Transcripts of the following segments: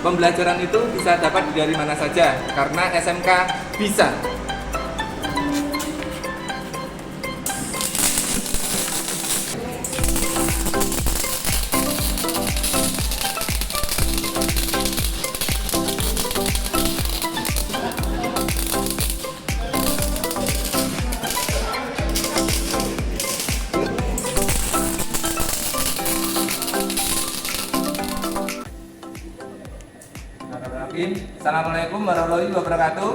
pembelajaran itu bisa dapat dari mana saja karena SMK bisa. Assalamualaikum warahmatullahi wabarakatuh.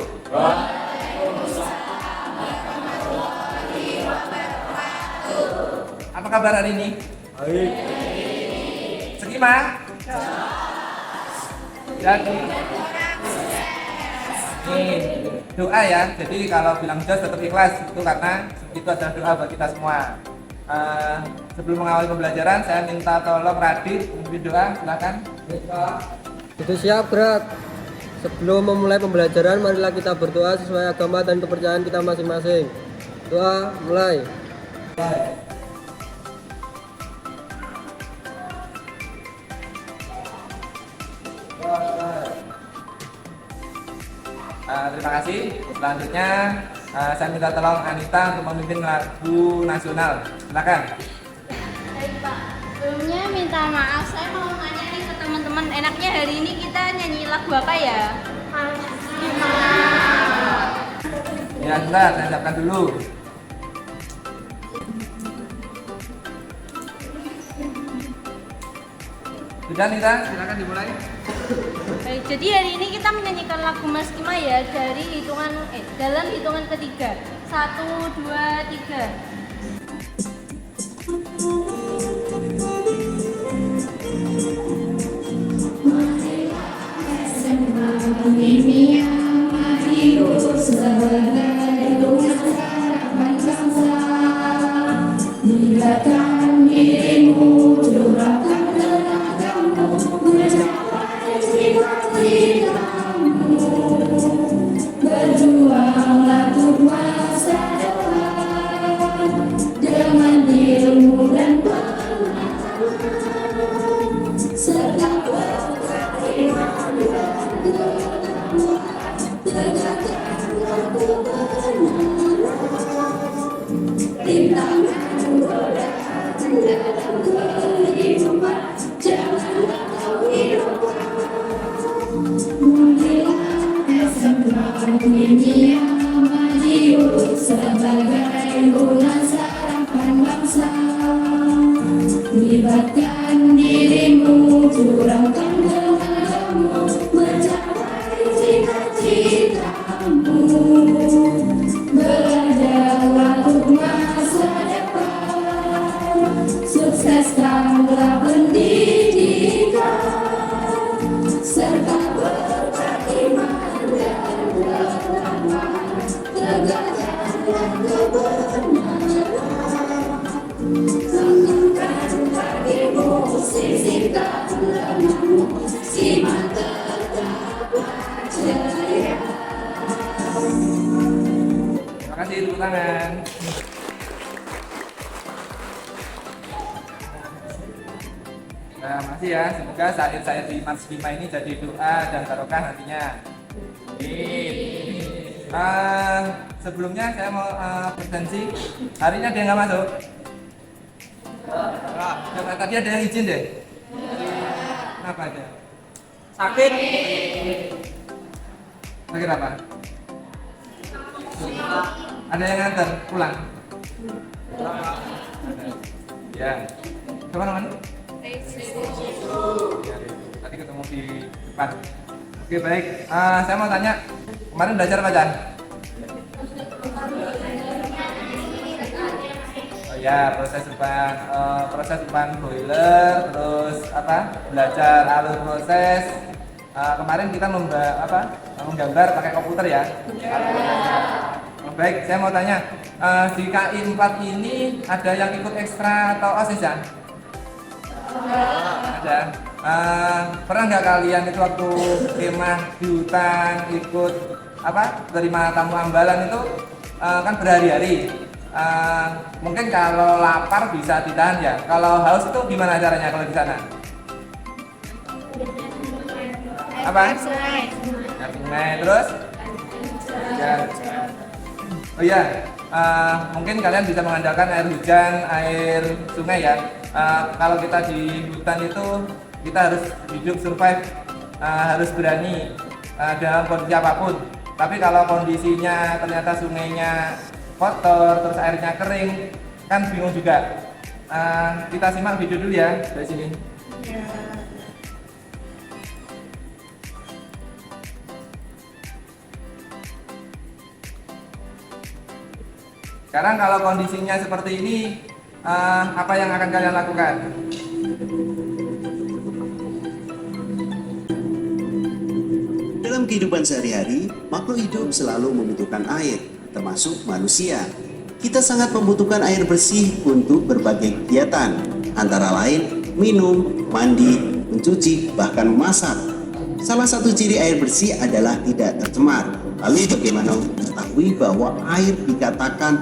Apa kabar hari ini? Baik. Segima? Jadi nih, doa ya. Jadi kalau bilang jos tetap ikhlas itu karena itu adalah doa buat kita semua. Sebelum mengawali pembelajaran, saya minta tolong Radit memimpin doa. Silakan. Itu siap, berat. Sebelum memulai pembelajaran, marilah kita berdoa sesuai agama dan kepercayaan kita masing-masing. Doa mulai. Terima kasih. Selanjutnya saya minta tolong Anita untuk memimpin lagu nasional. Silakan. Baik Pak, sebelumnya minta maaf, saya mau nanya nih ke teman-teman, enaknya hari ini kita nyanyi lagu apa ya? Ya sudah, saya siapkan dulu. Sudah Anita, silakan dimulai. Baik, jadi hari ini kita menyanyikan lagu Mas Kima ya dari dalam hitungan ketiga. 1, 2, 3. Libatkan dirimu, curahkan tenagamu, mencapai cita-citamu. Belajarlah untuk masa depan, sukseskanlah pendidikan, serta beriman dan beramal, tegakkanlah kebenaran. Sanggupkan kakimu, sisihkan lenganmu, simak tetaplah ceria. Terima kasih, tepuk tangan. Nah, makasih ya. Semoga saat saya di Mas Bima ini jadi doa dan barokah nantinya. Sebelumnya saya mau presensi. Hari ini ada yang nggak masuk? Tadi ada yang izin deh. Kenapa aja? Sakit. Sakit apa? Ada yang nganter pulang? Ya. Coba teman. Ya, tadi ketemu di depan. Oke baik. Saya mau tanya. Kemarin belajar apa Chan? Ya, proses depan boiler, terus belajar alur proses. Kemarin kita menggambar pakai komputer ya. Baik, saya mau tanya, di KI 4 ini ada yang ikut ekstra atau OSIS ya? Ada. Pernah nggak kalian itu waktu kemah di hutan ikut terima tamu ambalan itu kan berhari-hari. Mungkin kalau lapar bisa ditahan ya. Kalau haus itu gimana caranya kalau di sana? Apa? Air sungai. Air sungai. Terus? Ya. Oh iya, mungkin kalian bisa mengandalkan air hujan, air sungai ya. Kalau kita di hutan itu kita harus hidup survive, harus berani dalam kondisi apapun. Tapi kalau kondisinya ternyata sungainya kotor, terus airnya kering, kan bingung juga. Kita simak video dulu ya dari sini. Sekarang kalau kondisinya seperti ini, apa yang akan kalian lakukan? Dalam kehidupan sehari-hari, makhluk hidup selalu membutuhkan air, termasuk manusia. Kita sangat membutuhkan air bersih untuk berbagai kegiatan, antara lain minum, mandi, mencuci, bahkan memasak. Salah satu ciri air bersih adalah tidak tercemar. Lalu bagaimana untuk mengetahui bahwa air dikatakan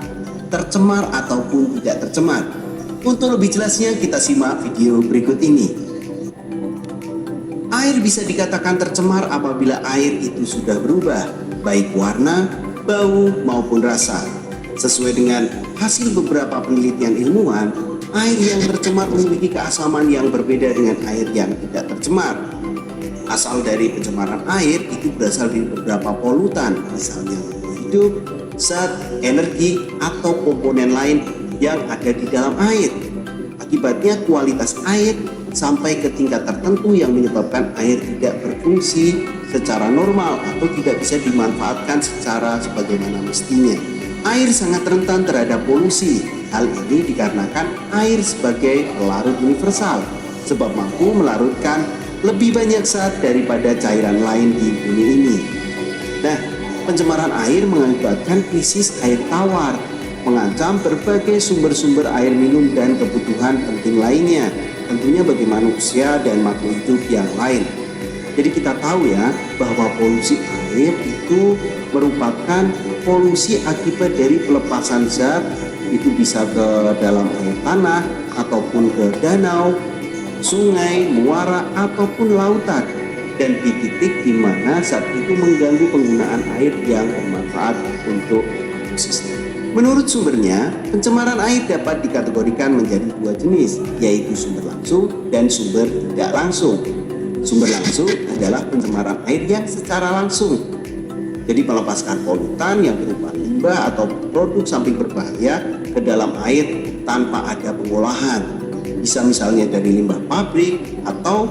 tercemar ataupun tidak tercemar? Untuk lebih jelasnya kita simak video berikut ini. Air bisa dikatakan tercemar apabila air itu sudah berubah, baik warna, bau, maupun rasa. Sesuai dengan hasil beberapa penelitian ilmuwan, air yang tercemar memiliki keasaman yang berbeda dengan air yang tidak tercemar. Asal dari pencemaran air itu berasal dari beberapa polutan, misalnya hidup, zat, energi, atau komponen lain yang ada di dalam air. Akibatnya kualitas air sampai ke tingkat tertentu yang menyebabkan air tidak berfungsi secara normal atau tidak bisa dimanfaatkan secara sebagaimana mestinya. Air sangat rentan terhadap polusi. Hal ini dikarenakan air sebagai pelarut universal, sebab mampu melarutkan lebih banyak zat daripada cairan lain di bumi ini. Nah, pencemaran air mengakibatkan krisis air tawar, mengancam berbagai sumber-sumber air minum dan kebutuhan penting lainnya, tentunya bagi manusia dan makhluk hidup yang lain. Jadi kita tahu ya bahwa polusi air itu merupakan polusi akibat dari pelepasan zat, itu bisa ke dalam air tanah ataupun ke danau, sungai, muara ataupun lautan, dan di titik di mana zat itu mengganggu penggunaan air yang bermanfaat untuk ekosistem. Menurut sumbernya, pencemaran air dapat dikategorikan menjadi dua jenis, yaitu sumber langsung dan sumber tidak langsung. Sumber langsung adalah pencemaran air yang secara langsung, jadi melepaskan polutan yang berupa limbah atau produk samping berbahaya ke dalam air tanpa ada pengolahan. Bisa misalnya dari limbah pabrik atau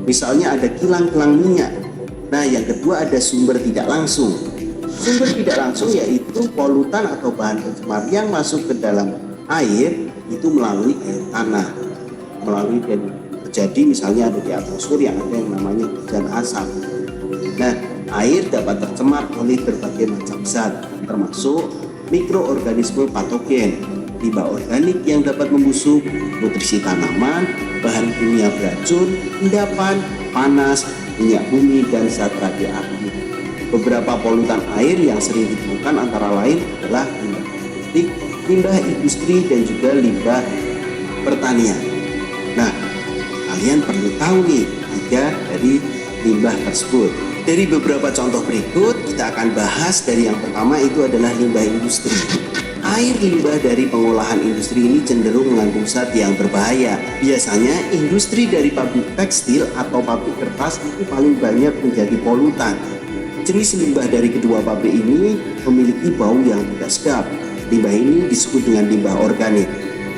misalnya ada kilang-kilang minyak. Nah, yang kedua ada sumber tidak langsung. Sumber tidak langsung yaitu polutan atau bahan pencemar yang masuk ke dalam air itu melalui air tanah, melalui dan terjadi misalnya ada di atmosfer yang ada yang namanya hujan asap. Nah, air dapat tercemar oleh berbagai macam zat, termasuk mikroorganisme patogen, limbah organik yang dapat membusuk, nutrisi tanaman, bahan kimia beracun, endapan, panas, minyak bumi, dan zat radioaktif. Beberapa polutan air yang sering ditemukan antara lain adalah limbah plastik, limbah industri, dan juga limbah pertanian. Nah, kalian perlu tahu nih tiga dari limbah tersebut. Dari beberapa contoh berikut, kita akan bahas dari yang pertama itu adalah limbah industri. Air limbah dari pengolahan industri ini cenderung mengandung zat yang berbahaya. Biasanya industri dari pabrik tekstil atau pabrik kertas itu paling banyak menjadi polutan. Jenis limbah dari kedua pabrik ini memiliki bau yang tidak sedap. Limbah ini disebut dengan limbah organik.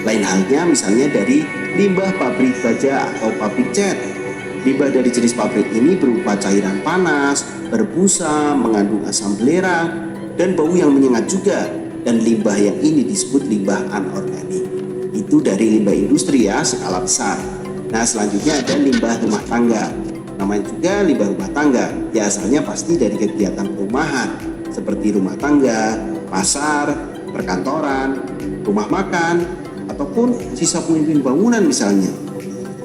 Lain halnya misalnya dari limbah pabrik baja atau pabrik cat. Limbah dari jenis pabrik ini berupa cairan panas, berbusa, mengandung asam belerang, dan bau yang menyengat juga. Dan limbah yang ini disebut limbah anorganik. Itu dari limbah industri ya, skala besar. Nah, selanjutnya ada limbah rumah tangga. Namanya juga limbah rumah tangga. Ya, asalnya pasti dari kegiatan perumahan seperti rumah tangga, pasar, perkantoran, rumah makan, ataupun sisa puing-puing bangunan misalnya.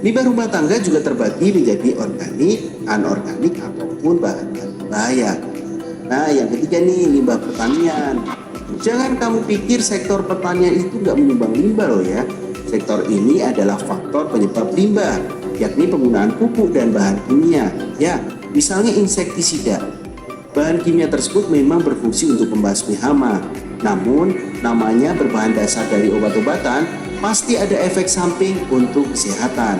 Limbah rumah tangga juga terbagi menjadi organik, anorganik, ataupun bahan-bahan berbahaya. Nah, yang ketiga nih, limbah pertanian. Jangan kamu pikir sektor pertanian itu nggak menyumbang limbah loh ya. Sektor ini adalah faktor penyebab limbah, yakni penggunaan pupuk dan bahan kimia. Ya, misalnya insektisida. Bahan kimia tersebut memang berfungsi untuk membasmi hama, namun namanya berbahan dasar dari obat-obatan, pasti ada efek samping untuk kesehatan.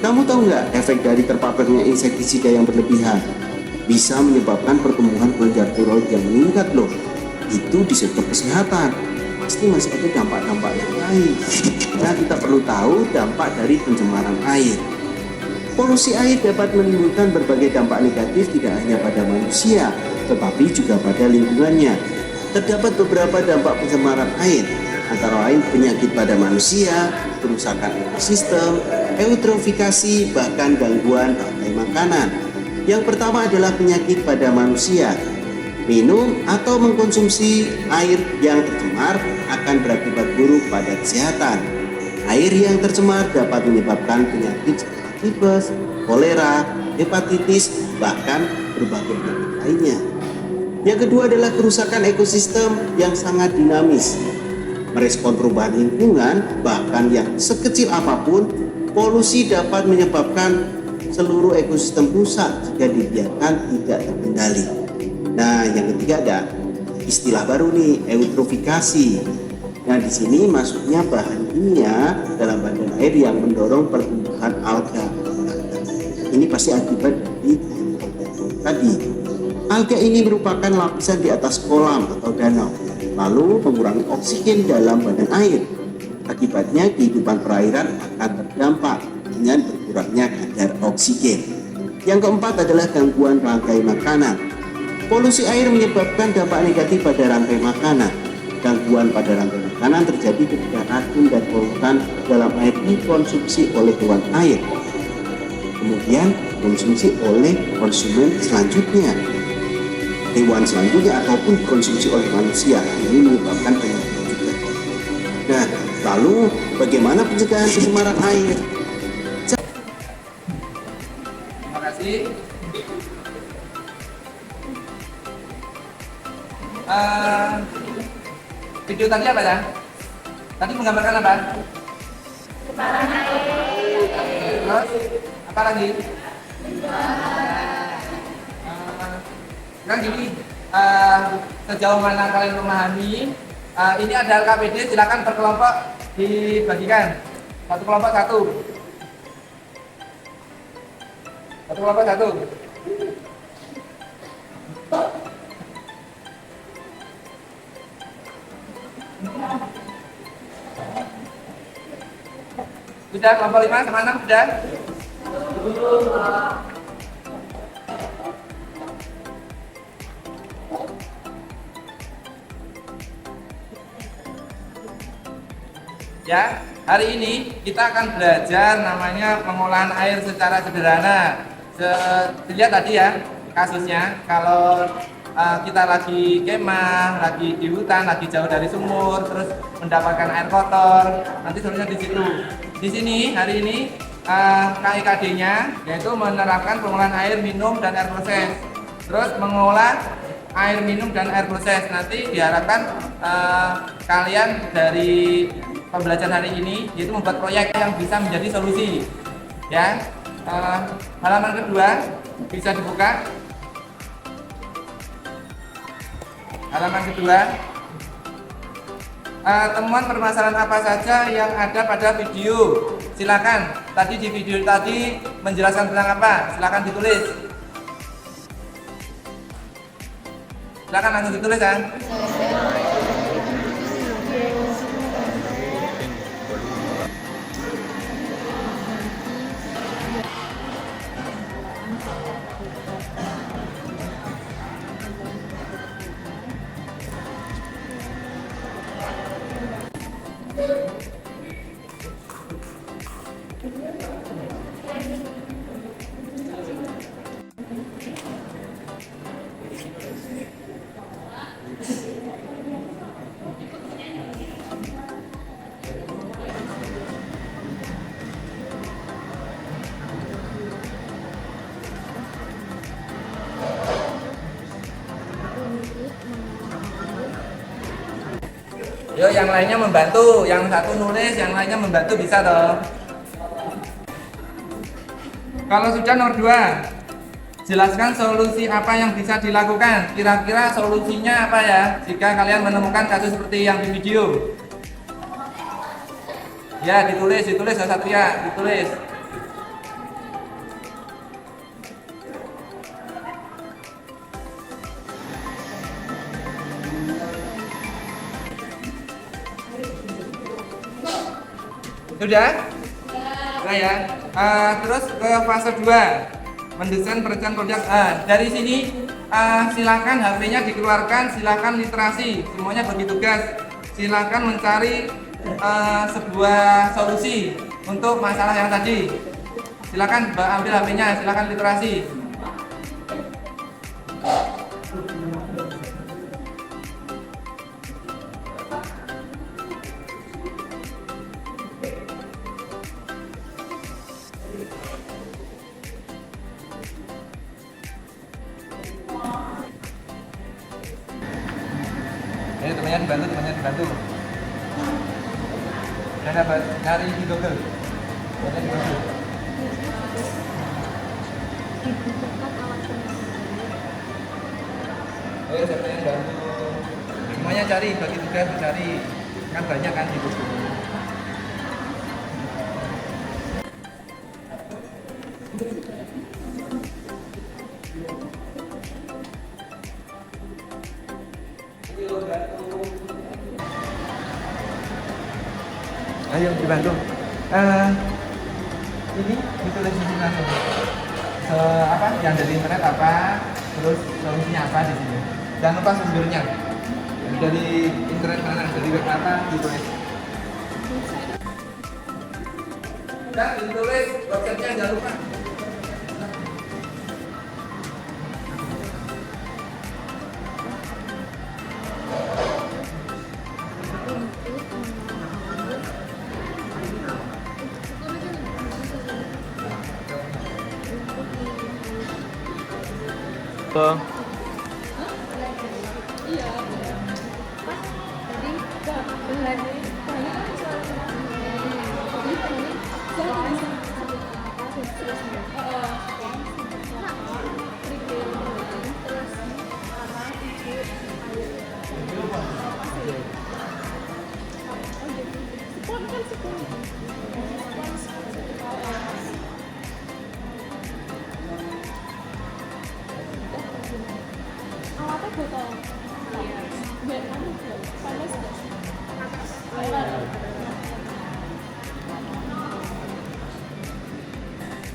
Kamu tahu nggak efek dari terpaparnya insektisida yang berlebihan? Bisa menyebabkan pertumbuhan kelenjar tiroid yang meningkat loh. Itu di sektor kesehatan. Pasti masih ada dampak-dampak yang lain. Nah, kita perlu tahu dampak dari pencemaran air. Polusi air dapat menimbulkan berbagai dampak negatif tidak hanya pada manusia, tetapi juga pada lingkungannya. Terdapat beberapa dampak pencemaran air, antara lain penyakit pada manusia, kerusakan ekosistem, eutrofikasi, bahkan gangguan rantai makanan. Yang pertama adalah penyakit pada manusia. Minum atau mengkonsumsi air yang tercemar akan berakibat buruk pada kesehatan. Air yang tercemar dapat menyebabkan penyakit seperti tipes, kolera, hepatitis, bahkan berbagai penyakit lainnya. Yang kedua adalah kerusakan ekosistem yang sangat dinamis. Merespon perubahan lingkungan, bahkan yang sekecil apapun, polusi dapat menyebabkan seluruh ekosistem rusak jika dibiarkan tidak terkendali. Nah, yang ketiga ada istilah baru nih, eutrofikasi. Nah, di sini masuknya bahan kimia dalam badan air yang mendorong pertumbuhan alga. Ini pasti akibat dari tadi. Alga ini merupakan lapisan di atas kolam atau danau, lalu mengurangi oksigen dalam badan air. Akibatnya kehidupan perairan akan terdampak dengan berkurangnya kadar oksigen. Yang keempat adalah gangguan rantai makanan. Polusi air menyebabkan dampak negatif pada rantai makanan. Gangguan pada rantai makanan terjadi ketika racun dan polutan dalam air dikonsumsi oleh hewan air, kemudian konsumsi oleh konsumen selanjutnya, hewan selanjutnya, ataupun dikonsumsi oleh manusia. Ini menyebabkan penyakit juga. Nah, lalu bagaimana pencegahan pencemaran air? Terima kasih. Video tadi apa ya? Tadi menggambarkan apa? Pencemaran air. Terus apa lagi? Kan gini, sejauh mana kalian memahami, ini ada LKPD, silakan per kelompok dibagikan. Satu kelompok satu. Satu kelompok satu. Sudah kelompok 5 sama 6 sudah? Ya, hari ini kita akan belajar namanya pengolahan air secara sederhana. Dilihat tadi ya kasusnya, kalau kita lagi kemah, lagi di hutan, lagi jauh dari sumur, terus mendapatkan air kotor, nanti solusinya di situ. Di sini hari ini KIKD-nya yaitu menerapkan pengolahan air minum dan air proses. Terus mengolah air minum dan air proses. Nanti diharapkan kalian dari pembelajaran hari ini yaitu membuat proyek yang bisa menjadi solusi. Ya, halaman kedua bisa dibuka. Halaman kedua. Temuan permasalahan apa saja yang ada pada video? Silakan. Tadi di video tadi menjelaskan tentang apa? Silakan ditulis. Silakan langsung ditulis ya. Yo, yang lainnya membantu, yang satu nulis, yang lainnya membantu, bisa toh. Kalau sudah nomor 2, jelaskan solusi apa yang bisa dilakukan. Kira-kira solusinya apa ya jika kalian menemukan kasus seperti yang di video? Ya, ditulis Satria, ditulis. Sudah? Nah ya. Terus ke fase 2, mendesain perencanaan proyek. Dari sini silakan HP-nya dikeluarkan, silakan literasi, semuanya bagi tugas. Silakan mencari sebuah solusi untuk masalah yang tadi. Silakan ambil HP-nya, silakan literasi. Ayo temannya dibantu. Dan dapat cari di Google. Cari di Google. Ayo siapa yang bantu? Semuanya cari, bagi tugas cari. Kan banyak kan di Google. Ayo dibantu. Ini ditulis di sini langsung. Apa yang dari internet apa, terus solusinya apa di sini. Jangan lupa sumbernya. Dari internet mana, dari web apa ditulis. Dan ditulis websitenya jangan lupa.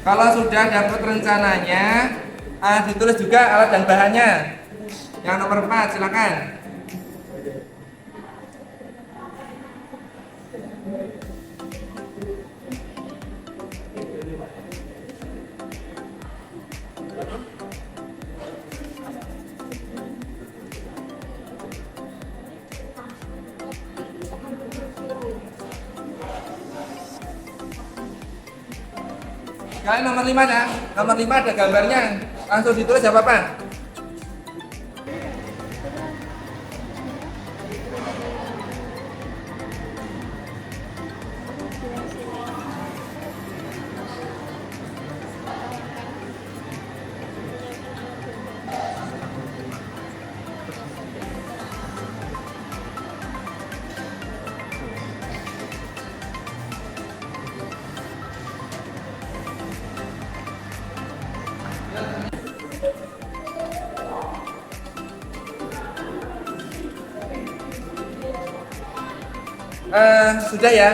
Kalau sudah dapat rencananya, ditulis juga alat dan bahannya. Yang nomor 4, silakan. Kalian nomor 5 ya. Nomor 5 ada gambarnya. Langsung ditulis apa apa. Sudah ya.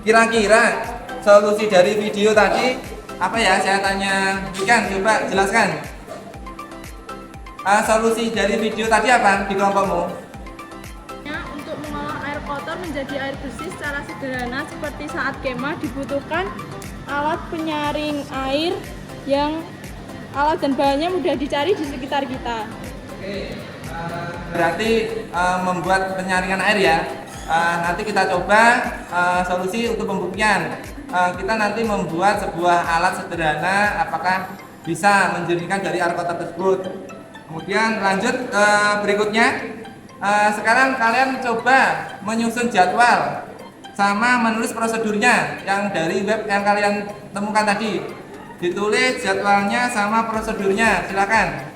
Kira-kira solusi dari video tadi apa ya? Saya tanya Ikan, coba jelaskan. Solusi dari video tadi apa di kelompokmu? Untuk mengolah air kotor menjadi air bersih secara sederhana seperti saat kemah dibutuhkan alat penyaring air yang alat dan bahannya mudah dicari di sekitar kita. Oke, berarti membuat penyaringan air ya. Nanti kita coba solusi untuk pembuktian. Kita nanti membuat sebuah alat sederhana, apakah bisa menjernihkan dari air kotor tersebut. Kemudian lanjut ke berikutnya. Sekarang kalian coba menyusun jadwal sama menulis prosedurnya yang dari web yang kalian temukan tadi. ditulis jadwalnya sama prosedurnya, silakan.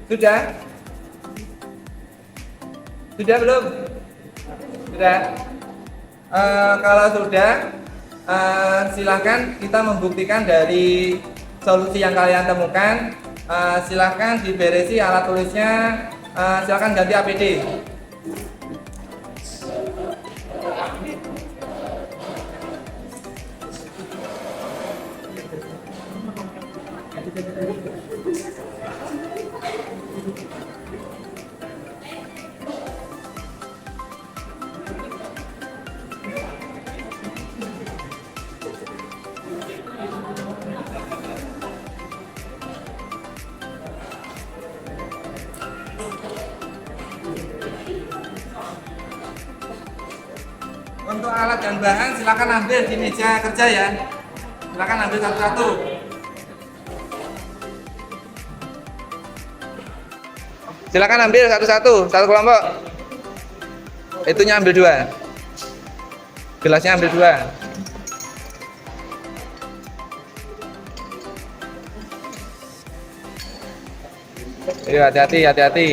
Sudah? Sudah belum? Sudah? Kalau sudah, silahkan kita membuktikan dari solusi yang kalian temukan. Silahkan diberesi alat tulisnya, silahkan ganti APD. Untuk alat dan bahan silakan ambil di meja kerja ya. Silakan ambil satu-satu. Silakan ambil satu-satu, satu kelompok. Itunya ambil 2. Gelasnya ambil 2. Ayo hati-hati, hati-hati.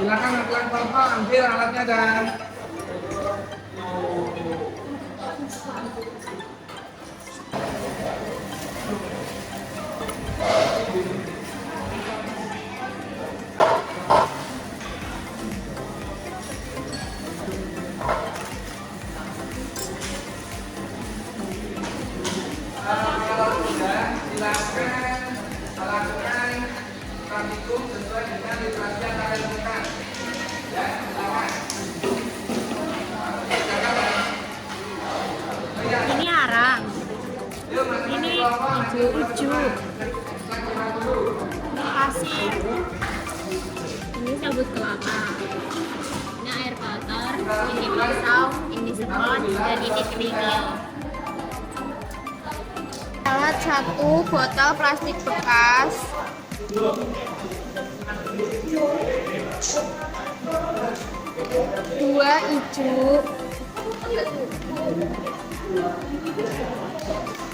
Silakan pelan kelompok ambil alatnya dan kalau sudah silakan lakukan praktikum sesuai dengan literasi yang kalian temukan. Ya, silakan. Ini arang. Ini ujuk. Ini pasir. Ini sabut kelapa. Ini air kotor. Ini pisau. Ini spons dan ini kerikil. Alat 1 botol plastik bekas. 2 ijuk.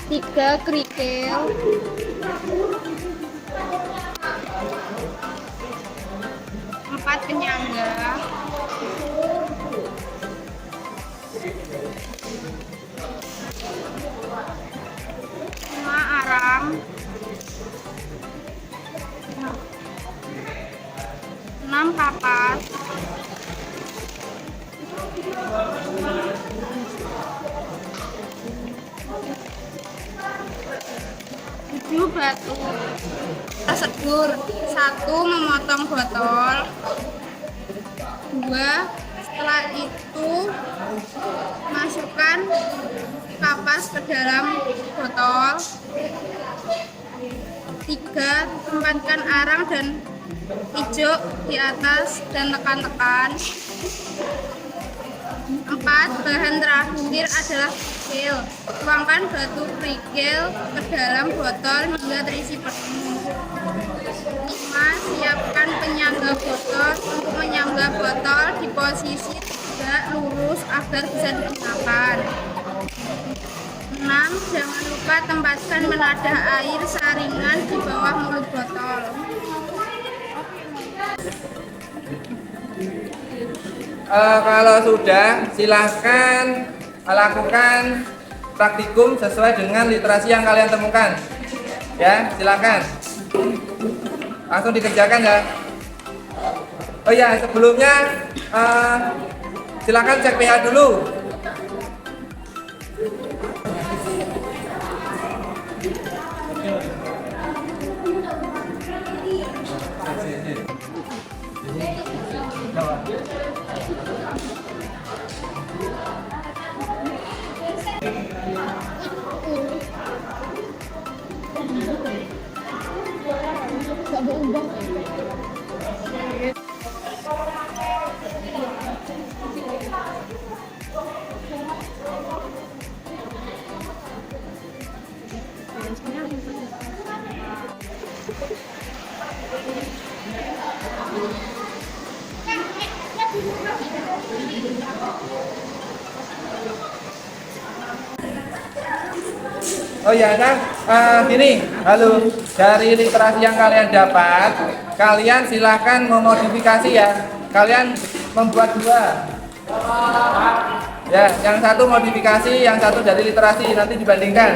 3 kerikil. 4 penyangga. 5 arang. 6 kapas. 7 7 batu. Prosedur 1. Memotong botol. 2. Setelah itu masukkan kapas ke dalam botol. 3. Tempatkan arang dan ijuk di atas dan tekan-tekan. 4. Bahan terakhir adalah kerikil. Tuangkan batu kerikil ke dalam botol hingga terisi penuh. 5. Siapkan penyangga botol. Untuk menyangga botol di posisi tegak lurus agar bisa digunakan. 6. Jangan lupa tempatkan penadah air saringan di bawah mulut botol. Kalau sudah, silahkan lakukan praktikum sesuai dengan literasi yang kalian temukan. Ya, silahkan. Langsung dikerjakan ya. Oh ya, sebelumnya silahkan cek pH dulu. Oh ya, gini, halo. Dari literasi yang kalian dapat, kalian silahkan memodifikasi ya. Kalian membuat 2. Ya, yang satu modifikasi, yang satu dari literasi. Nanti dibandingkan.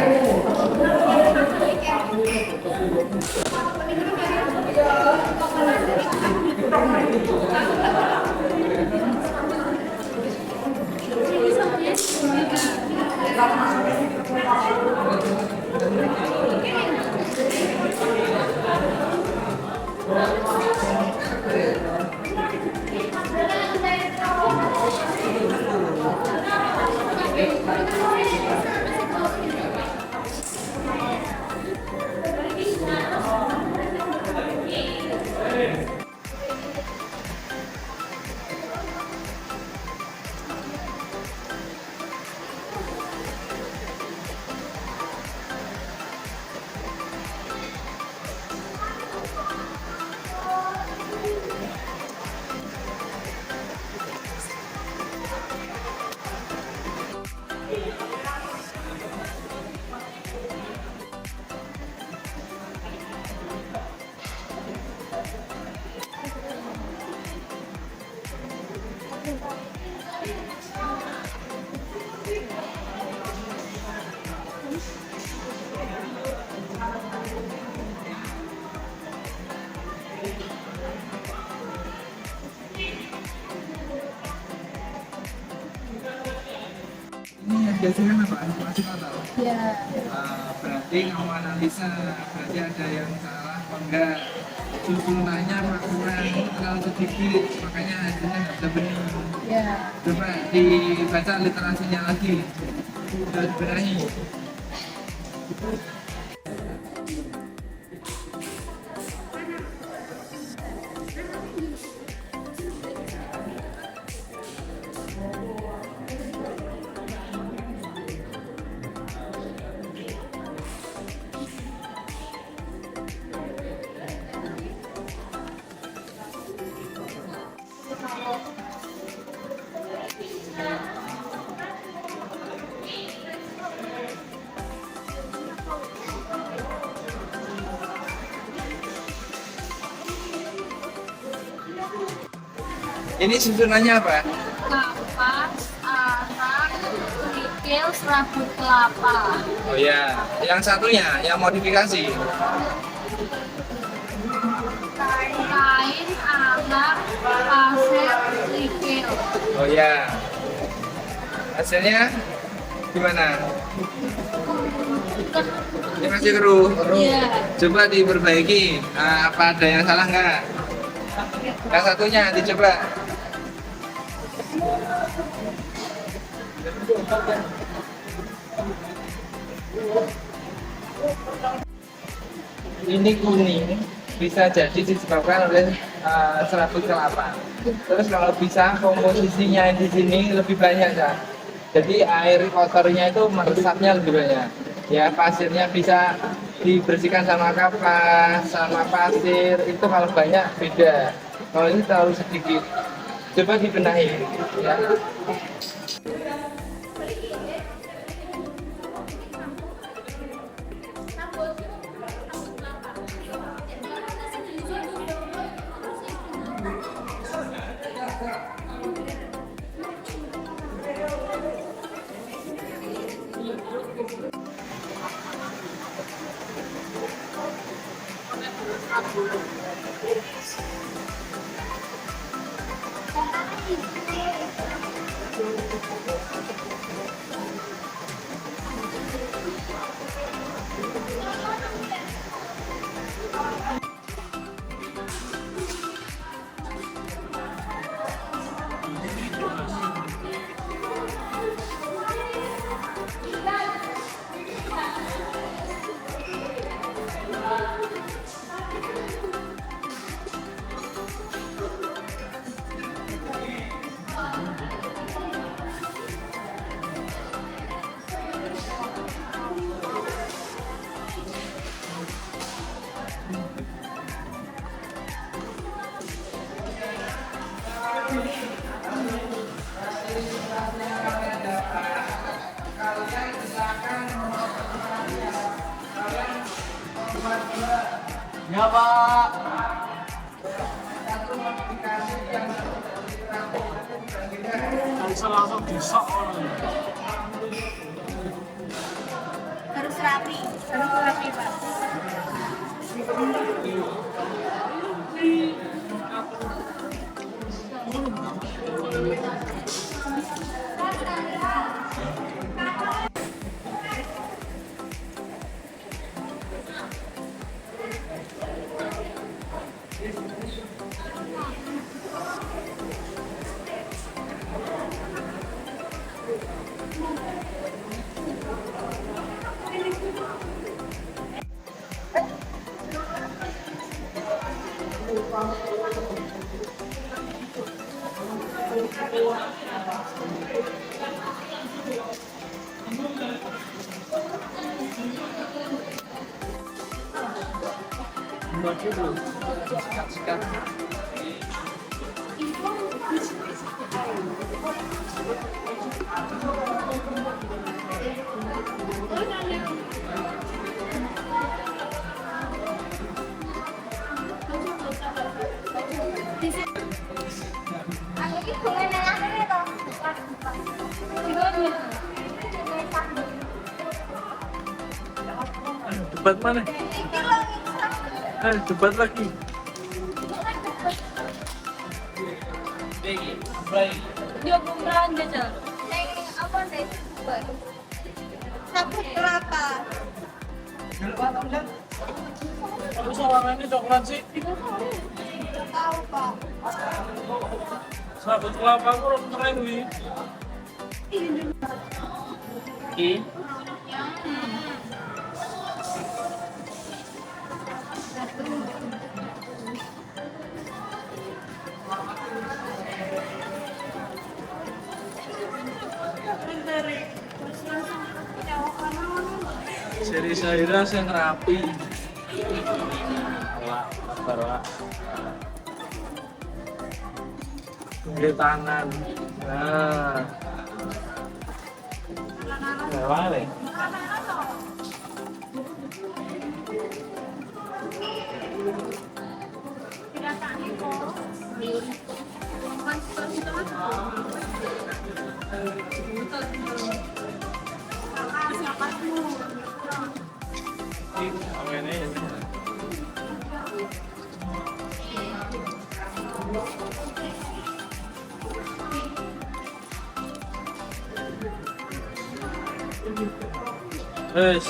Ini biasanya apa? Informasi total? Ya. Berarti kamu analisa, berarti ada yang salah apa enggak? Susunannya kurang, terlalu sedikit, makanya hasilnya nggak bisa benar. Ya. Coba dibaca literasinya lagi, sudah dibenahi. Ini susunannya apa? Kapas, arang, kerikil, serabut kelapa. Oh ya, yang satunya, yang modifikasi. Kain, arang, pasir, kerikil. Oh ya, hasilnya gimana? Ini masih keruh. Iya. Coba diperbaiki. Apa ada yang salah nggak? Yang satunya dicoba. Ini kuning bisa jadi disebabkan oleh serabut kelapa. Terus kalau bisa komposisinya di sini lebih banyak ya. Jadi air kotornya itu meresapnya lebih banyak. Ya pasirnya bisa dibersihkan sama kapas, sama pasir. Itu kalau banyak beda. Kalau ini terlalu sedikit. Coba dibenahi. Ya. Ya Pak. Langsung disok. Harus rapi Pak. Debat mana? Debat lagi. Dia bumerang aja. Apa deh? Sabut kelapa. Aku sawangannya coklat sih. Tahu Pak. Sabut kelapa aku orang keren nih. Seri Syahira yang rapi. Allah, Bapak. Di tangan. Nah. Ya, boleh. Wes.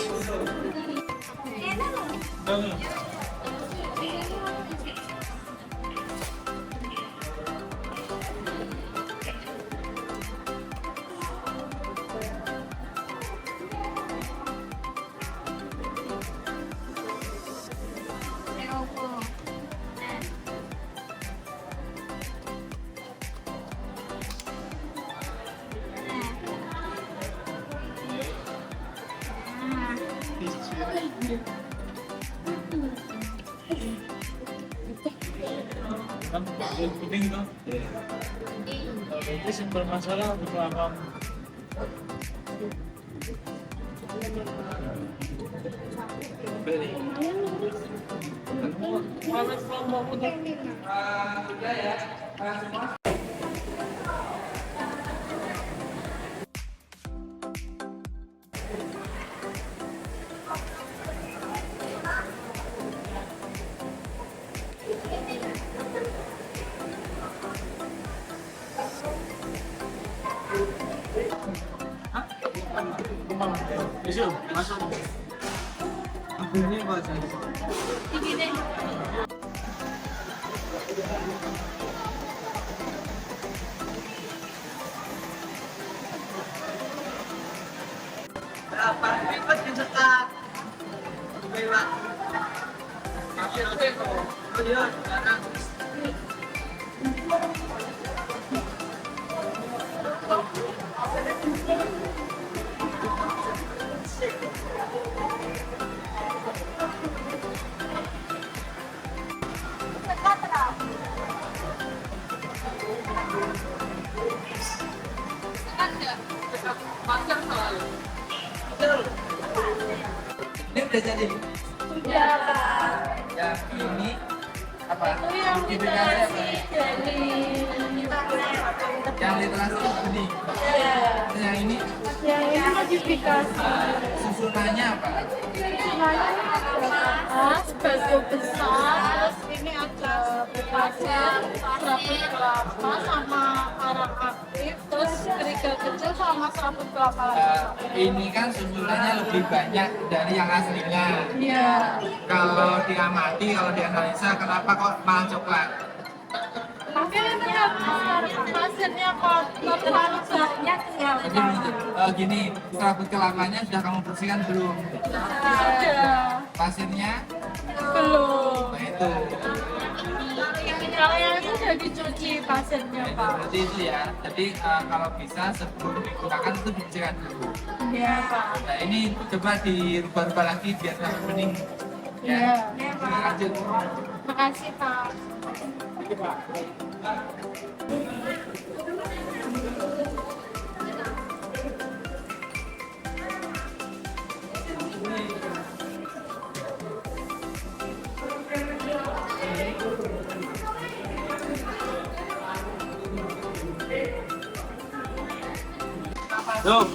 Kan penting itu. Itu simpel masalah berlangganan. Udah ya, semua. Besok masuk. Ini bahasa. Tinggi deh. Berapa ikut dicetak? Lewat. Iya, sekarang. Ini udah jadi. Sudah. Yang ini apa? Itu yang Identifikasi apa? dari Yang literasi benih. ya. Yang ini Yang ini modifikasi. susunannya apa? Batu besar, terus ini ada pasir, serabut kelapa sama arang aktif, terus kerikil kecil sama serabut kelapa lagi. Ini kan susunannya lebih banyak dari yang aslinya. Iya. Kalau diamati, kalau dianalisa, kenapa kok malah coklat? Mungkin ini ya pasirnya kok terlalu banyak ya. Jadi gini, serabut kelapanya sudah kamu bersihkan belum? Sudah. Pasirnya? Belum. Nah itu. Kalau yang itu sudah dicuci pasirnya, Itu Pak. berarti itu ya. Jadi kalau bisa sebelum digunakan itu dibersihkan dulu. Iya, Pak. Nah ini coba dirubah-rubah lagi biar sampai bening. Iya. Lanjut. Makasih, Pak. Tuh.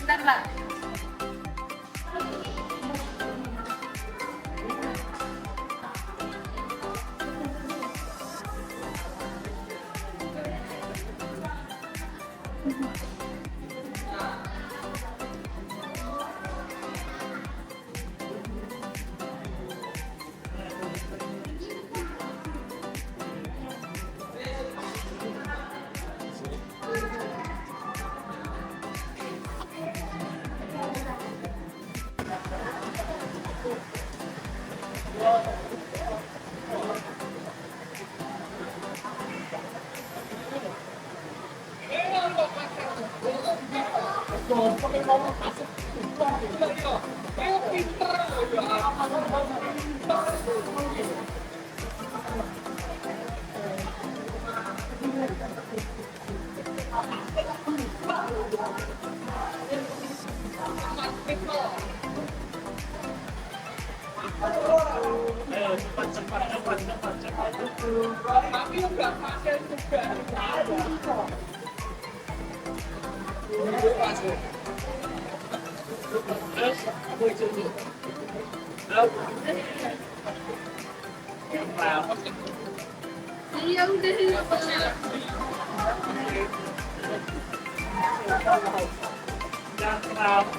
Bentar, Mbak. Kenapa? Iya udah. Kenapa?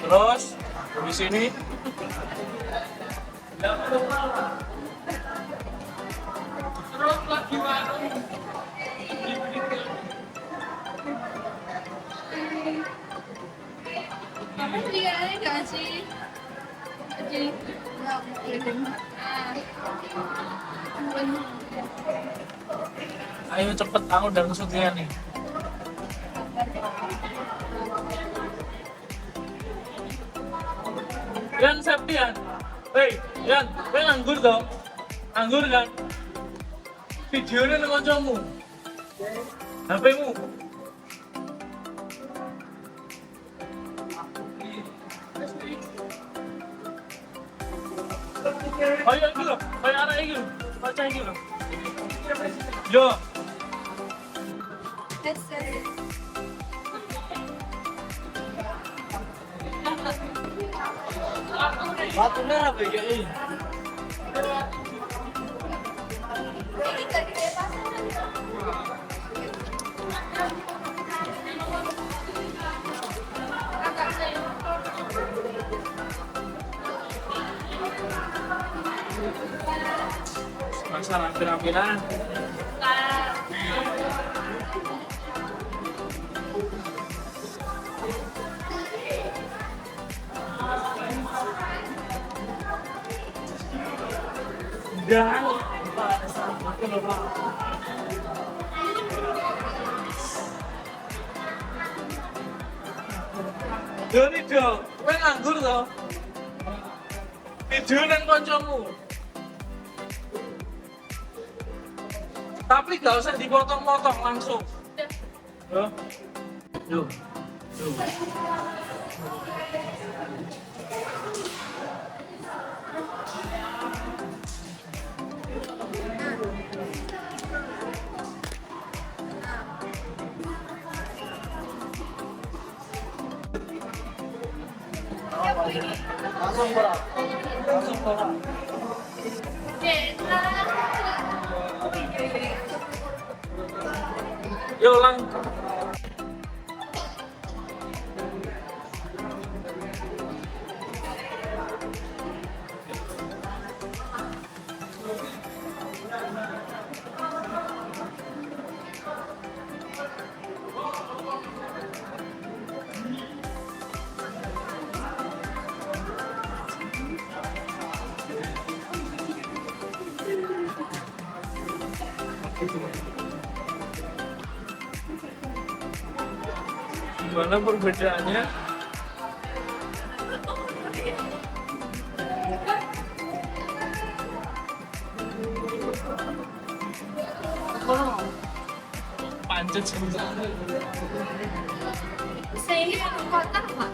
Terus di sini Kamu lihatnya gak sih? Jadi ayo cepet, aku udah kesulitan nih. Yan, Septian. Hei, Yan, kowe nganggur dong. Nganggur kan? Videonya nang kancamu. HP-mu. Ayo iki lho, kayak anak iki lho. Baca iki lho. Yo. Batu merah begini. Masalah hampir-hampiran. Dan Doni dong, kowe nganggur toh? Video nang kancamu. Tapi gak usah dipotong-potong langsung. Yo. Yo. Yo. Langsung bola. Langsung bola. Yo lang. Gimana perbedaannya? Pancet sebentar. Saya kotak Pak.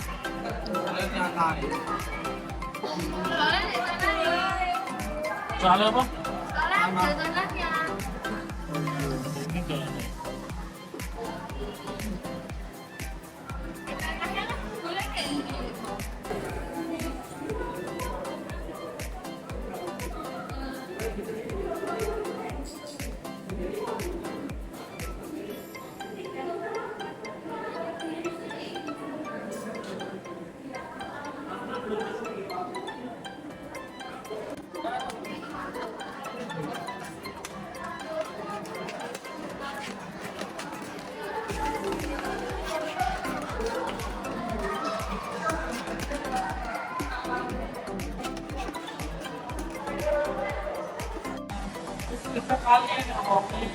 Soalnya apa? Soalnya ada tanahnya. Ini jalannya. Boleh kayak gini. Kita kalian yang kopi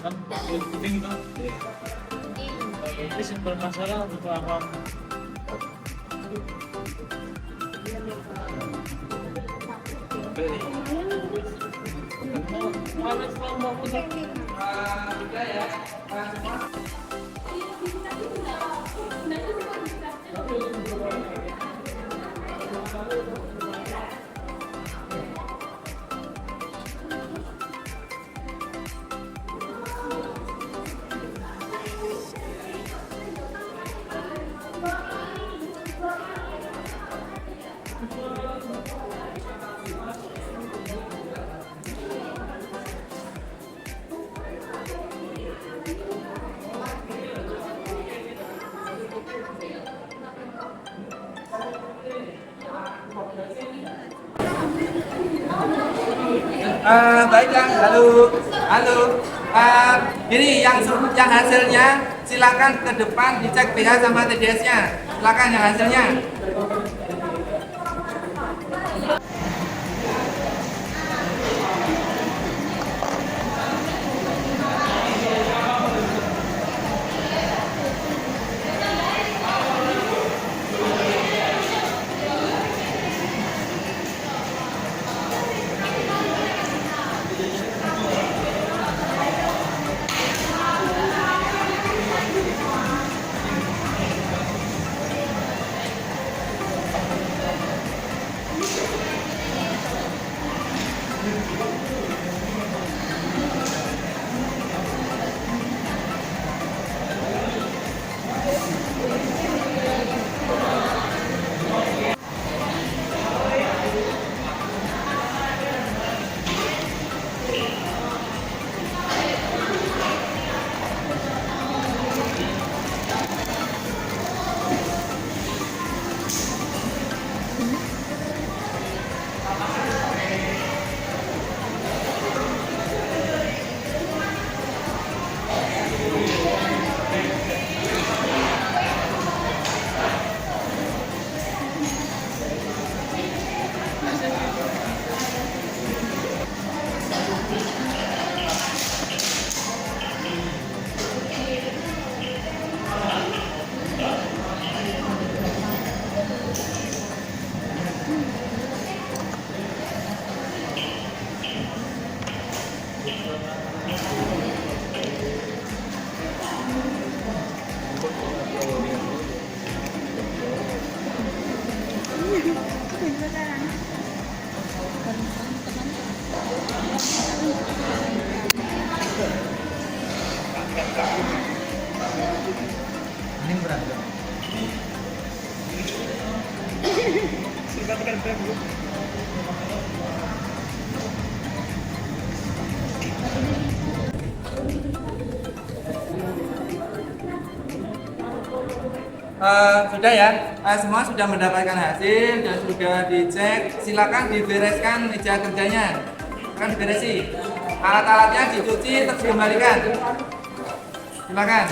Kan penting tuh. Ini sumber masalah paham. Baiklah, halo. Ini yang hasilnya silakan ke depan dicek PH sama TDS-nya. Silakan yang hasilnya. Ini berat. Sudah ya, semua sudah mendapatkan hasil dan sudah dicek. Silakan dibereskan meja kerjanya, akan diberesi. Alat-alatnya dicuci terus dikembalikan. Silakan.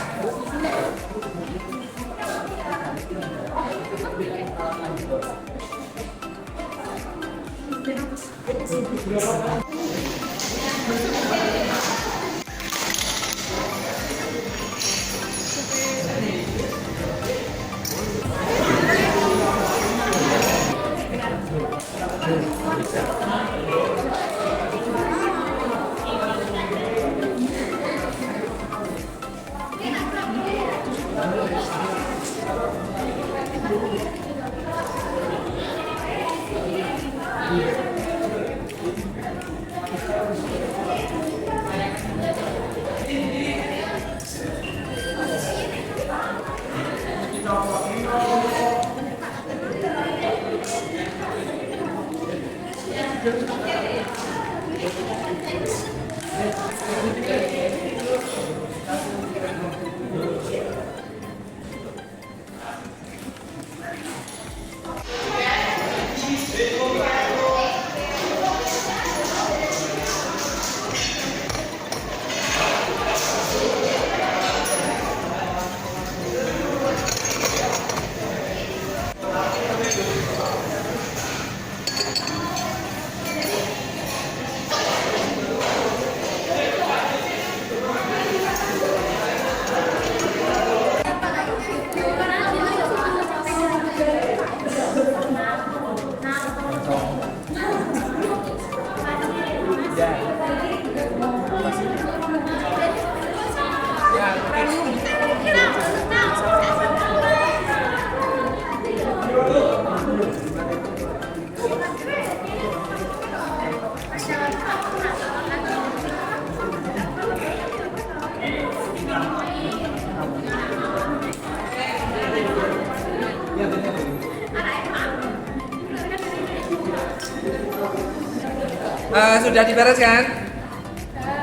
Sudah dibereskan?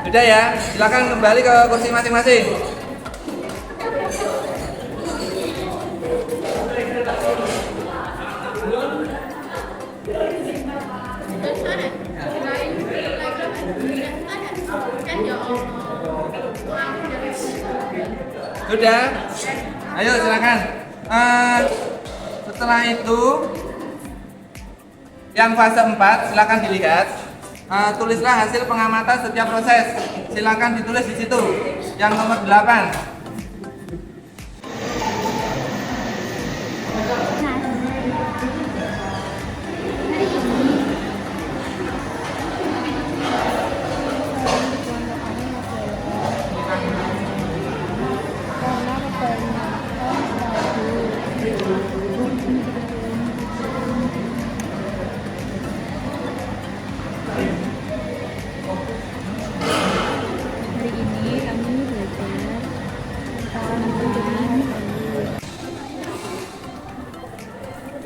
Sudah ya, silakan kembali ke kursi masing-masing. Sudah? Ayo silakan. Setelah itu yang fase 4 silakan dilihat. Tulislah hasil pengamatan setiap proses. Silakan ditulis di situ. Yang nomor 8.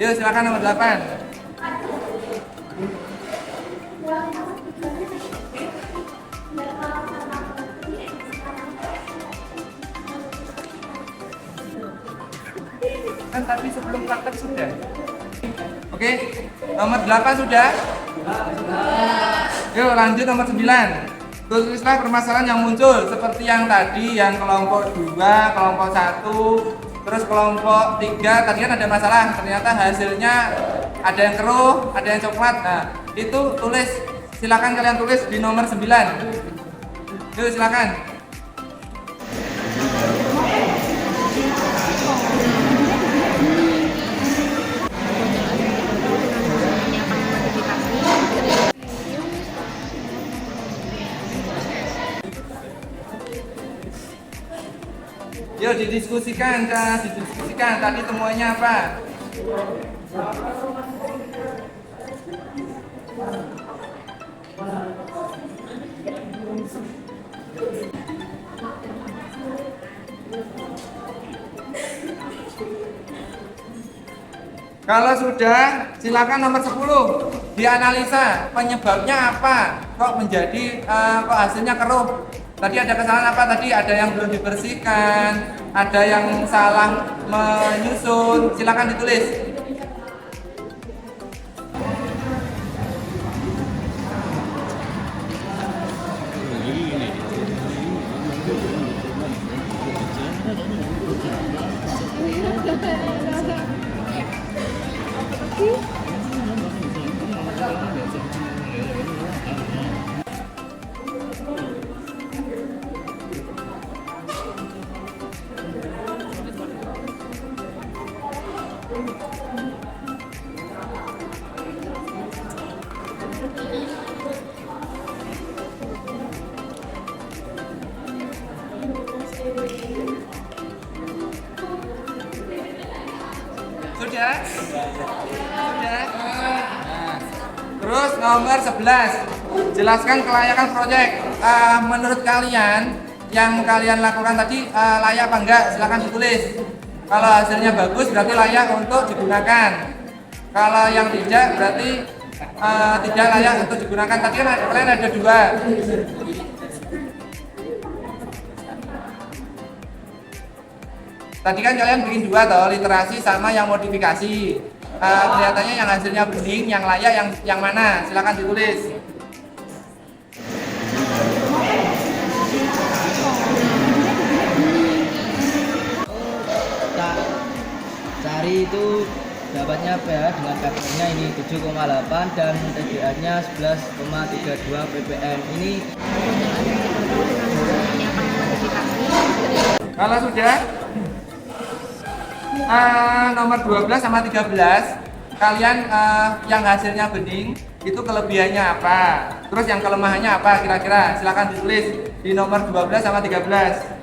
Yuk silakan nomor 8. Kan tapi sebelum praktek sudah. Oke, nomor 8 sudah. Yuk lanjut nomor 9. Tulislah permasalahan yang muncul seperti yang tadi, yang kelompok 2, kelompok 1, terus kelompok 3 tadi kan ada masalah, ternyata hasilnya ada yang keruh, ada yang coklat. Nah, itu tulis, silakan kalian tulis di nomor 9. Yuk silakan. Yuk didiskusikan tadi temuannya apa? Kalau sudah, silakan nomor 10 dianalisa penyebabnya apa kok menjadi kok hasilnya keruh. Tadi ada kesalahan apa? Tadi ada yang belum dibersihkan, ada yang salah menyusun. Silakan ditulis. Sudah? Sudah? Nah. Terus nomor 11, jelaskan kelayakan proyek. Menurut kalian, yang kalian lakukan tadi layak apa enggak? Silahkan ditulis. Kalau hasilnya bagus berarti layak untuk digunakan. Kalau yang tidak berarti tidak layak untuk digunakan. Tadi kan kalian ada 2. Tadi kan kalian bikin 2 toh, literasi sama yang modifikasi. Kelihatannya yang hasilnya bening, yang layak yang mana? Silakan ditulis. Cari itu dapatnya pH dengan papernya ini 7,8 dan TDA-nya 11,32 ppm. Ini kalau sudah nomor 12 sama 13 kalian yang hasilnya bening itu kelebihannya apa, terus yang kelemahannya apa kira-kira, silakan ditulis di nomor 12 sama 13.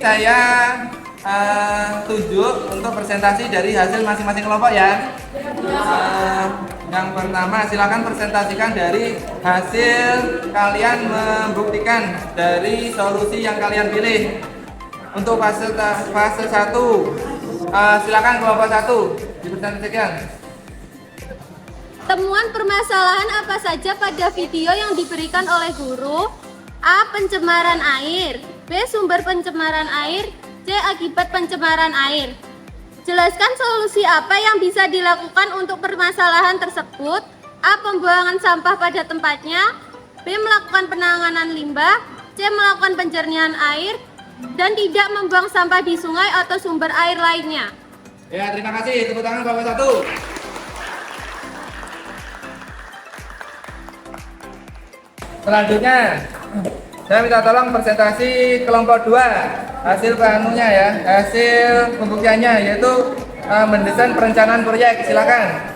Saya tunjuk untuk presentasi dari hasil masing-masing kelompok ya. Yang pertama silakan presentasikan dari hasil kalian membuktikan dari solusi yang kalian pilih. Untuk fase 1 silakan kelompok 1 dipresentasikan. Temuan permasalahan apa saja pada video yang diberikan oleh guru? A. Pencemaran air. B. Sumber pencemaran air. C. Akibat pencemaran air. Jelaskan solusi apa yang bisa dilakukan untuk permasalahan tersebut. A. Pembuangan sampah pada tempatnya. B. Melakukan penanganan limbah. C. Melakukan penjernihan air. Dan tidak membuang sampah di sungai atau sumber air lainnya. Ya, terima kasih. Tepuk tangan kelompok 1. Selanjutnya saya minta tolong presentasi kelompok 2 hasil panunya ya, hasil pembuktiannya yaitu mendesain perencanaan proyek. Silakan.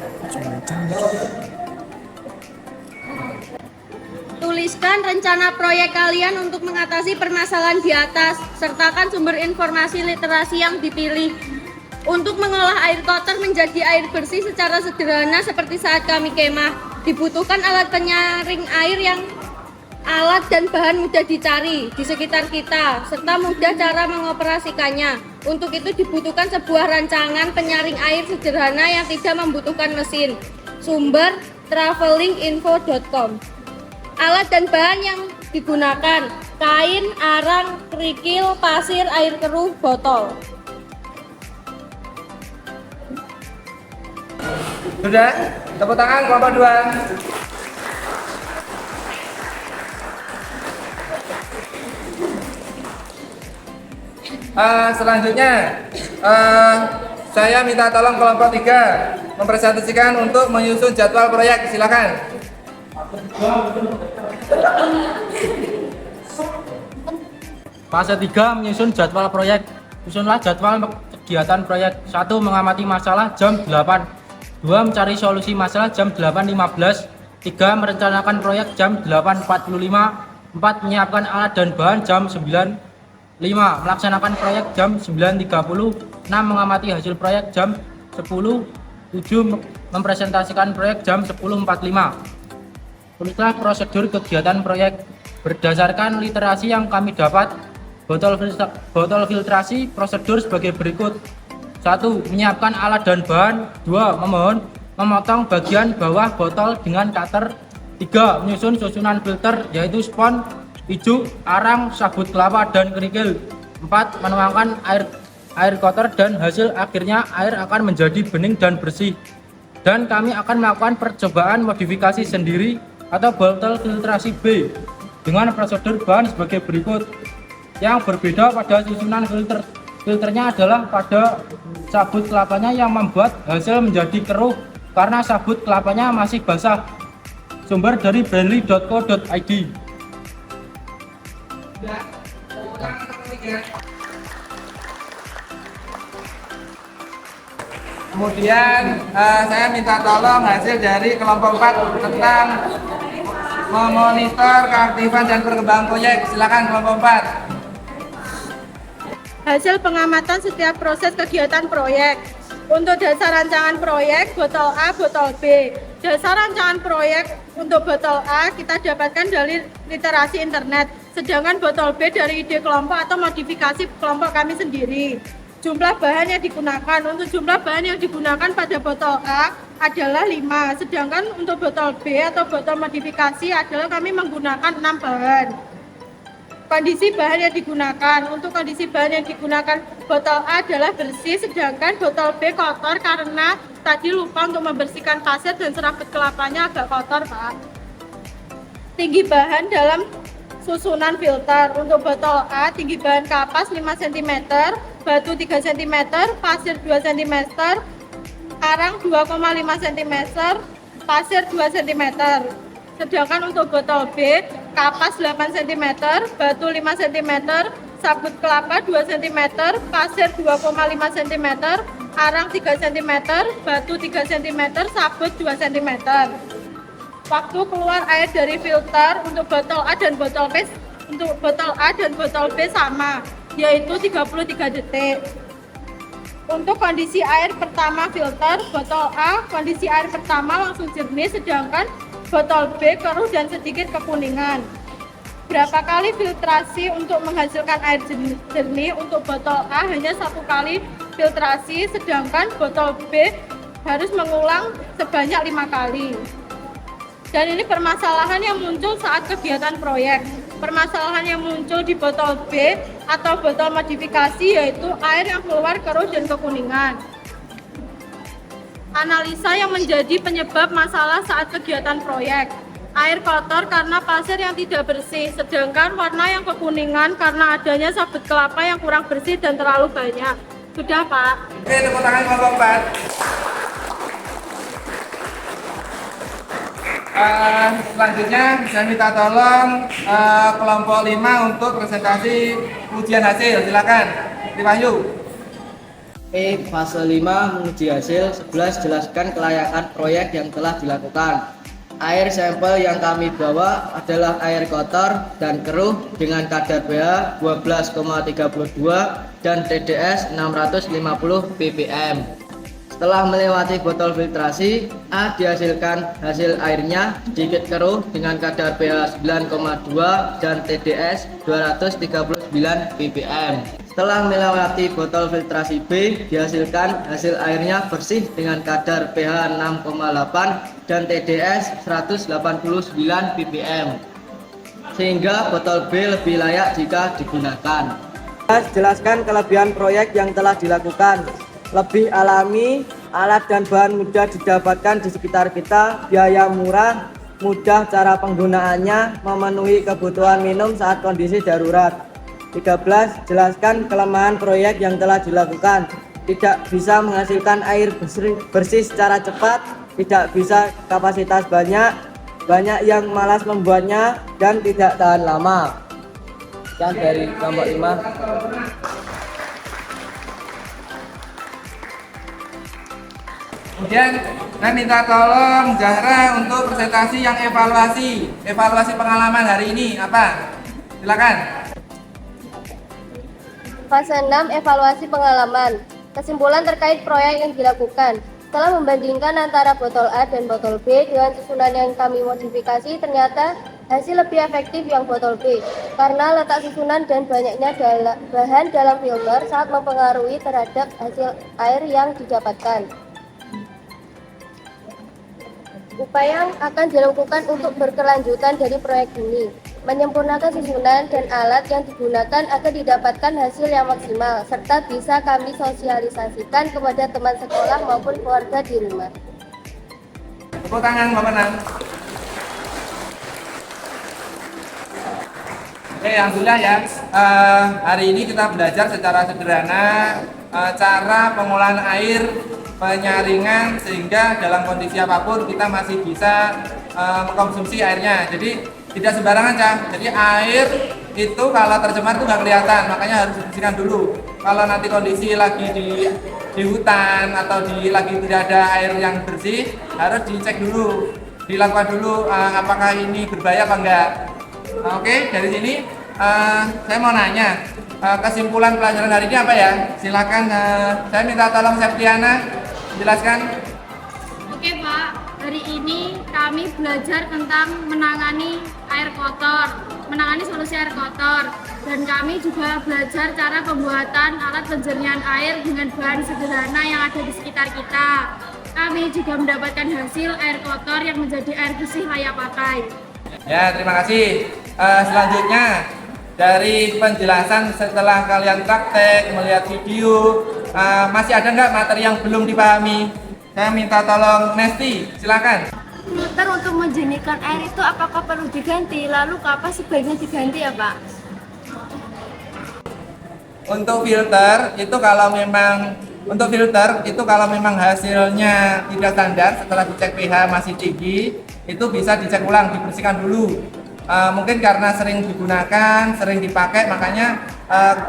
Tuliskan rencana proyek kalian untuk mengatasi permasalahan di atas. Sertakan sumber informasi literasi yang dipilih. Untuk mengolah air kotor menjadi air bersih secara sederhana seperti saat kami kemah, dibutuhkan alat penyaring air yang alat dan bahan mudah dicari di sekitar kita, serta mudah cara mengoperasikannya. Untuk itu dibutuhkan sebuah rancangan penyaring air sederhana yang tidak membutuhkan mesin. Sumber travelinginfo.com. Alat dan bahan yang digunakan: kain, arang, kerikil, pasir, air keruh, botol. Sudah? Tepuk tangan kelompok 2. Selanjutnya saya minta tolong kelompok 3 mempresentasikan untuk menyusun jadwal proyek. Silakan. Fase 3 menyusun jadwal proyek. Susunlah jadwal kegiatan proyek. 1. Mengamati masalah jam 8. 2. Mencari solusi masalah jam 8.15. 3. Merencanakan proyek jam 8.45. 4. Menyiapkan alat dan bahan jam 9.5. Melaksanakan proyek jam 9.30. 6. Mengamati hasil proyek jam 10. 7. Mempresentasikan proyek jam 10.45. Tulislah prosedur kegiatan proyek berdasarkan literasi yang kami dapat. Botol filtrasi prosedur sebagai berikut. 1. Menyiapkan alat dan bahan. 2. Memotong bagian bawah botol dengan cutter. 3. Menyusun susunan filter yaitu spons, ijuk, arang, sabut kelapa, dan kerikil. 4. Menuangkan air kotor dan hasil akhirnya air akan menjadi bening dan bersih. Dan kami akan melakukan percobaan modifikasi sendiri atau botol filtrasi B dengan prosedur bahan sebagai berikut. Yang berbeda pada susunan filternya adalah pada sabut kelapanya yang membuat hasil menjadi keruh karena sabut kelapanya masih basah. Sumber dari brandly.co.id. Kemudian saya minta tolong hasil dari kelompok 4 tentang memonitor keaktifan dan perkembangan proyek. Silakan kelompok 4. Hasil pengamatan setiap proses kegiatan proyek. Untuk dasar rancangan proyek, botol A, botol B. Dasar rancangan proyek untuk botol A kita dapatkan dari literasi internet, sedangkan botol B dari ide kelompok atau modifikasi kelompok kami sendiri. Jumlah bahan yang digunakan. Untuk jumlah bahan yang digunakan pada botol A adalah 5, sedangkan untuk botol B atau botol modifikasi adalah kami menggunakan 6 bahan. Kondisi bahan yang digunakan. Untuk kondisi bahan yang digunakan botol A adalah bersih, sedangkan botol B kotor karena tadi lupa untuk membersihkan kaset dan serabut kelapanya agak kotor, Pak. Tinggi bahan dalam susunan filter. Untuk botol A, tinggi bahan kapas 5 cm, batu 3 cm, pasir 2 cm, arang 2,5 cm, pasir 2 cm. Sedangkan untuk botol B, kapas 8 cm, batu 5 cm, sabut kelapa 2 cm, pasir 2,5 cm, arang 3 cm, batu 3 cm, sabut 2 cm. Waktu keluar air dari filter untuk botol A dan botol B sama, yaitu 33 detik. Untuk kondisi air pertama filter, botol A kondisi air pertama langsung jernih, sedangkan botol B keruh dan sedikit kekuningan. Berapa kali filtrasi untuk menghasilkan air jernih? Untuk botol A hanya 1 kali filtrasi, sedangkan botol B harus mengulang sebanyak 5 kali. Dan ini permasalahan yang muncul saat kegiatan proyek. Permasalahan yang muncul di botol B atau botol modifikasi yaitu air yang keluar keruh dan kekuningan. Analisa yang menjadi penyebab masalah saat kegiatan proyek. Air kotor karena pasir yang tidak bersih, sedangkan warna yang kekuningan karena adanya sabut kelapa yang kurang bersih dan terlalu banyak. Sudah, Pak. Oke, tepuk tangan kelompok 4. Selanjutnya saya minta tolong kelompok 5 untuk presentasi ujian hasil. Silakan, Wahyu. Fase 5 menguji hasil. 11 jelaskan kelayakan proyek yang telah dilakukan. Air sampel yang kami bawa adalah air kotor dan keruh dengan kadar pH 12,32 dan TDS 650 ppm. Setelah melewati botol filtrasi, A dihasilkan hasil airnya sedikit keruh dengan kadar pH 9,2 dan TDS 239 ppm. Setelah melewati botol filtrasi B, dihasilkan hasil airnya bersih dengan kadar pH 6,8 dan TDS 189 ppm. Sehingga botol B lebih layak jika digunakan. Jelaskan kelebihan proyek yang telah dilakukan. Lebih alami, alat dan bahan mudah didapatkan di sekitar kita, biaya murah, mudah cara penggunaannya, memenuhi kebutuhan minum saat kondisi darurat. 13. Jelaskan kelemahan proyek yang telah dilakukan. Tidak bisa menghasilkan air bersih secara cepat, tidak bisa kapasitas banyak yang malas membuatnya, dan tidak tahan lama. Sekian dari kelompok 5. Kemudian saya minta tolong Zahra untuk presentasi yang evaluasi pengalaman hari ini apa? Silakan. Fase 6 evaluasi pengalaman. Kesimpulan terkait proyek yang dilakukan. Setelah membandingkan antara botol A dan botol B dengan susunan yang kami modifikasi, ternyata hasil lebih efektif yang botol B karena letak susunan dan banyaknya bahan dalam filter sangat mempengaruhi terhadap hasil air yang didapatkan. Upaya yang akan dilakukan untuk berkelanjutan dari proyek ini, menyempurnakan susunan dan alat yang digunakan agar didapatkan hasil yang maksimal, serta bisa kami sosialisasikan kepada teman sekolah maupun keluarga di rumah. Tepuk tangan Bapak Nan. Oke, alhamdulillah ya. Hari ini kita belajar secara sederhana cara pengolahan air, penyaringan sehingga dalam kondisi apapun kita masih bisa mengkonsumsi airnya. Jadi tidak sembarangan Cah. Jadi air itu kalau tercemar itu nggak kelihatan, makanya harus dibersihkan dulu. Kalau nanti kondisi lagi di hutan atau lagi tidak ada air yang bersih, harus dicek dulu, dilakukan dulu apakah ini berbahaya apa enggak. Oke, dari sini saya mau nanya kesimpulan pelajaran hari ini apa ya? Silakan, saya minta tolong Septiana jelaskan. Oke Pak, hari ini kami belajar tentang menangani air kotor, menangani solusi air kotor, dan kami juga belajar cara pembuatan alat penjernihan air dengan bahan sederhana yang ada di sekitar kita. Kami juga mendapatkan hasil air kotor yang menjadi air bersih layak pakai. Ya, terima kasih. Selanjutnya dari penjelasan setelah kalian praktek, melihat video, masih ada nggak materi yang belum dipahami? Saya minta tolong Nesti, silakan. Filter untuk menjernihkan air itu apakah perlu diganti? Lalu kapan sebaiknya diganti ya Pak? Untuk filter itu kalau memang hasilnya tidak standar, setelah dicek pH masih tinggi, itu bisa dicek ulang, dibersihkan dulu. Mungkin karena sering digunakan, sering dipakai, makanya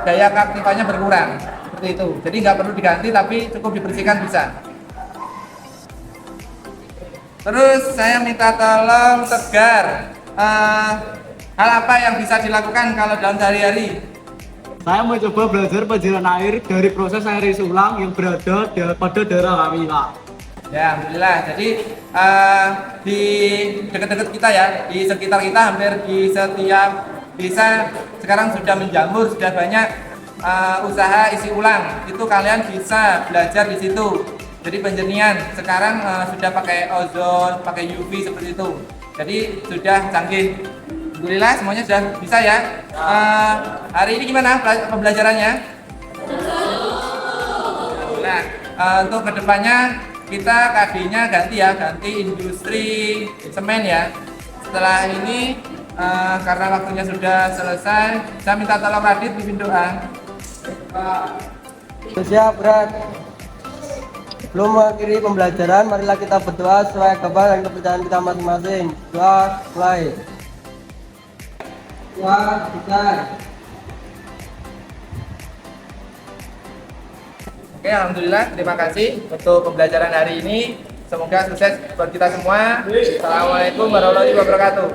daya keaktifannya berkurang. Seperti itu. Jadi nggak perlu diganti, tapi cukup dibersihkan bisa. Terus saya minta tolong Tegar, hal apa yang bisa dilakukan kalau dalam sehari-hari? Saya mau coba belajar penjernihan air dari proses air isi ulang yang berada pada daerah kami, Pak. Ya, alhamdulillah. Jadi di dekat-dekat kita ya, di sekitar kita hampir di setiap desa sekarang sudah menjamur, sudah banyak usaha isi ulang. Itu kalian bisa belajar di situ. Jadi penjernihan sekarang sudah pakai ozon, pakai UV seperti itu. Jadi sudah canggih. Alhamdulillah semuanya sudah bisa ya. Hari ini gimana pembelajarannya? Nah, untuk kedepannya kita KD-nya ganti ya, ganti industri semen ya. Setelah ini karena waktunya sudah selesai, saya minta tolong Radit pimpin doa. Siap, Brad. Belum mengakhiri pembelajaran, marilah kita berdoa sesuai agama dan kepercayaan kita masing-masing. Doa mulai. Doa besar. Oke, alhamdulillah, terima kasih untuk pembelajaran hari ini. Semoga sukses buat kita semua. Assalamualaikum warahmatullahi wabarakatuh.